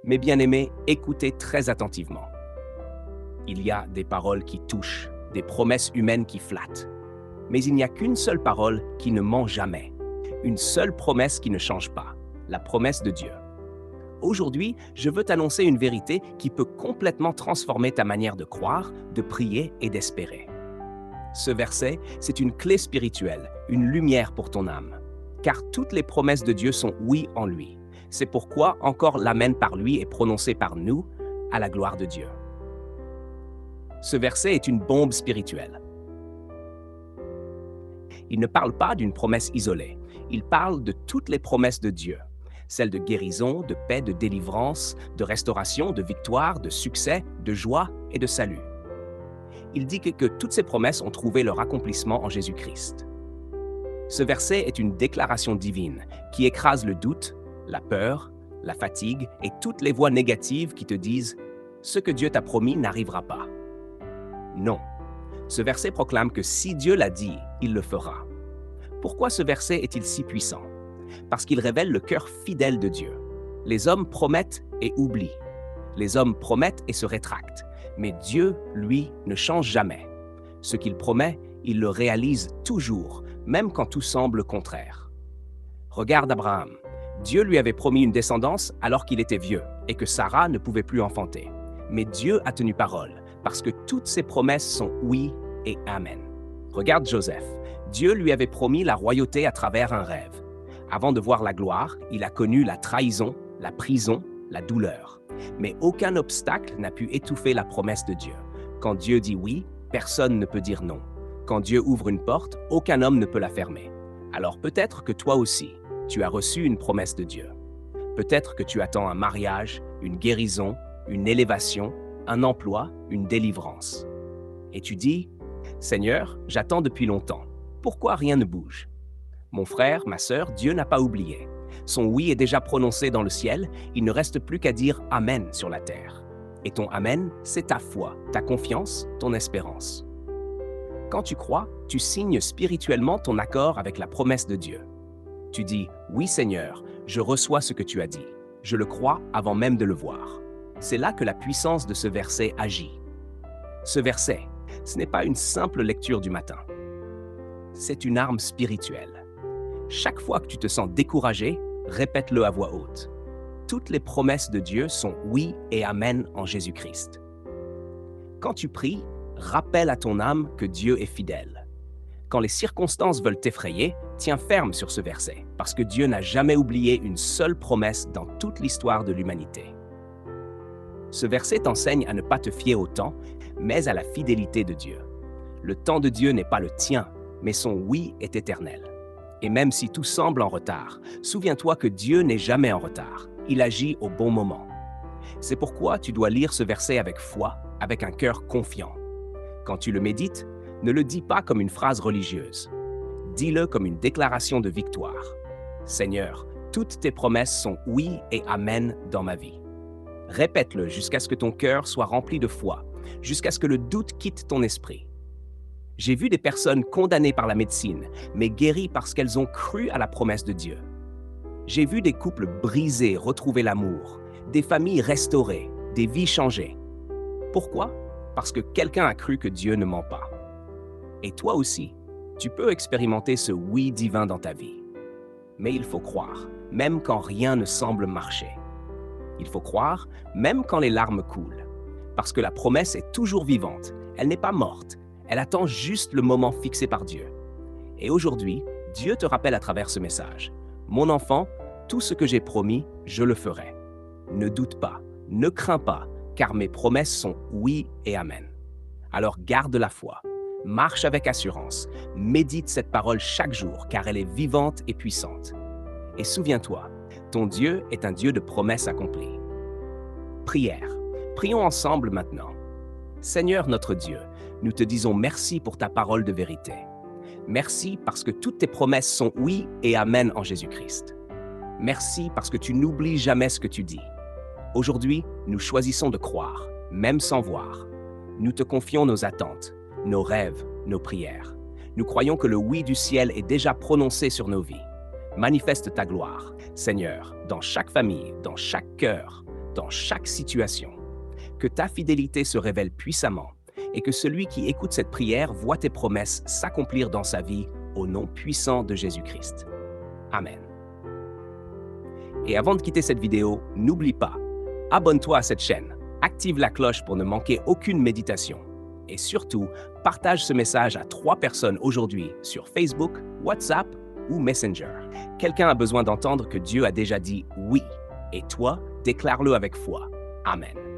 Mes bien-aimés, écoutez très attentivement. Il y a des paroles qui touchent, des promesses humaines qui flattent. Mais il n'y a qu'une seule parole qui ne ment jamais. Une seule promesse qui ne change pas, la promesse de Dieu. Aujourd'hui, je veux t'annoncer une vérité qui peut complètement transformer ta manière de croire, de prier et d'espérer. Ce verset, c'est une clé spirituelle, une lumière pour ton âme. Car toutes les promesses de Dieu sont oui en lui. C'est pourquoi encore l'amen par lui est prononcé par nous, à la gloire de Dieu. Ce verset est une bombe spirituelle. Il ne parle pas d'une promesse isolée. Il parle de toutes les promesses de Dieu. Celles de guérison, de paix, de délivrance, de restauration, de victoire, de succès, de joie et de salut. Il dit que toutes ces promesses ont trouvé leur accomplissement en Jésus-Christ. Ce verset est une déclaration divine qui écrase le doute, la peur, la fatigue et toutes les voix négatives qui te disent « ce que Dieu t'a promis n'arrivera pas ». Non. Ce verset proclame que si Dieu l'a dit, il le fera. Pourquoi ce verset est-il si puissant? Parce qu'il révèle le cœur fidèle de Dieu. Les hommes promettent et oublient. Les hommes promettent et se rétractent. Mais Dieu, lui, ne change jamais. Ce qu'il promet, il le réalise toujours, même quand tout semble contraire. Regarde Abraham. Dieu lui avait promis une descendance alors qu'il était vieux et que Sarah ne pouvait plus enfanter. Mais Dieu a tenu parole, parce que toutes ses promesses sont oui et amen. Regarde Joseph. Dieu lui avait promis la royauté à travers un rêve. Avant de voir la gloire, il a connu la trahison, la prison, la douleur. Mais aucun obstacle n'a pu étouffer la promesse de Dieu. Quand Dieu dit oui, personne ne peut dire non. Quand Dieu ouvre une porte, aucun homme ne peut la fermer. Alors peut-être que toi aussi, tu as reçu une promesse de Dieu. Peut-être que tu attends un mariage, une guérison, une élévation, un emploi, une délivrance. Et tu dis, « Seigneur, j'attends depuis longtemps. Pourquoi rien ne bouge ?» Mon frère, ma sœur, Dieu n'a pas oublié. Son oui est déjà prononcé dans le ciel, il ne reste plus qu'à dire Amen sur la terre. Et ton Amen, c'est ta foi, ta confiance, ton espérance. Quand tu crois, tu signes spirituellement ton accord avec la promesse de Dieu. Tu dis Oui Seigneur, je reçois ce que tu as dit. Je le crois avant même de le voir. C'est là que la puissance de ce verset agit. Ce verset, ce n'est pas une simple lecture du matin. C'est une arme spirituelle. Chaque fois que tu te sens découragé, répète-le à voix haute. Toutes les promesses de Dieu sont oui et amen en Jésus-Christ. Quand tu pries, rappelle à ton âme que Dieu est fidèle. Quand les circonstances veulent t'effrayer, tiens ferme sur ce verset, parce que Dieu n'a jamais oublié une seule promesse dans toute l'histoire de l'humanité. Ce verset t'enseigne à ne pas te fier au temps, mais à la fidélité de Dieu. Le temps de Dieu n'est pas le tien, mais son oui est éternel. Et même si tout semble en retard, souviens-toi que Dieu n'est jamais en retard. Il agit au bon moment. C'est pourquoi tu dois lire ce verset avec foi, avec un cœur confiant. Quand tu le médites, ne le dis pas comme une phrase religieuse. Dis-le comme une déclaration de victoire. Seigneur, toutes tes promesses sont oui et amen dans ma vie. Répète-le jusqu'à ce que ton cœur soit rempli de foi, jusqu'à ce que le doute quitte ton esprit. J'ai vu des personnes condamnées par la médecine, mais guéries parce qu'elles ont cru à la promesse de Dieu. J'ai vu des couples brisés retrouver l'amour, des familles restaurées, des vies changées. Pourquoi? Parce que quelqu'un a cru que Dieu ne ment pas. Et toi aussi, tu peux expérimenter ce oui divin dans ta vie. Mais il faut croire, même quand rien ne semble marcher. Il faut croire, même quand les larmes coulent. Parce que la promesse est toujours vivante, elle n'est pas morte. Elle attend juste le moment fixé par Dieu. Et aujourd'hui, Dieu te rappelle à travers ce message. Mon enfant, tout ce que j'ai promis, je le ferai. Ne doute pas, ne crains pas, car mes promesses sont oui et amen. Alors garde la foi, marche avec assurance, médite cette parole chaque jour, car elle est vivante et puissante. Et souviens-toi, ton Dieu est un Dieu de promesses accomplies. Prière. Prions ensemble maintenant. Seigneur notre Dieu, nous te disons merci pour ta parole de vérité. Merci parce que toutes tes promesses sont oui et amen en Jésus-Christ. Merci parce que tu n'oublies jamais ce que tu dis. Aujourd'hui, nous choisissons de croire, même sans voir. Nous te confions nos attentes, nos rêves, nos prières. Nous croyons que le oui du ciel est déjà prononcé sur nos vies. Manifeste ta gloire, Seigneur, dans chaque famille, dans chaque cœur, dans chaque situation. Que ta fidélité se révèle puissamment et que celui qui écoute cette prière voit tes promesses s'accomplir dans sa vie au nom puissant de Jésus-Christ. Amen. Et avant de quitter cette vidéo, n'oublie pas, abonne-toi à cette chaîne, active la cloche pour ne manquer aucune méditation. Et surtout, partage ce message à 3 personnes aujourd'hui sur Facebook, WhatsApp ou Messenger. Quelqu'un a besoin d'entendre que Dieu a déjà dit oui, et toi, déclare-le avec foi. Amen.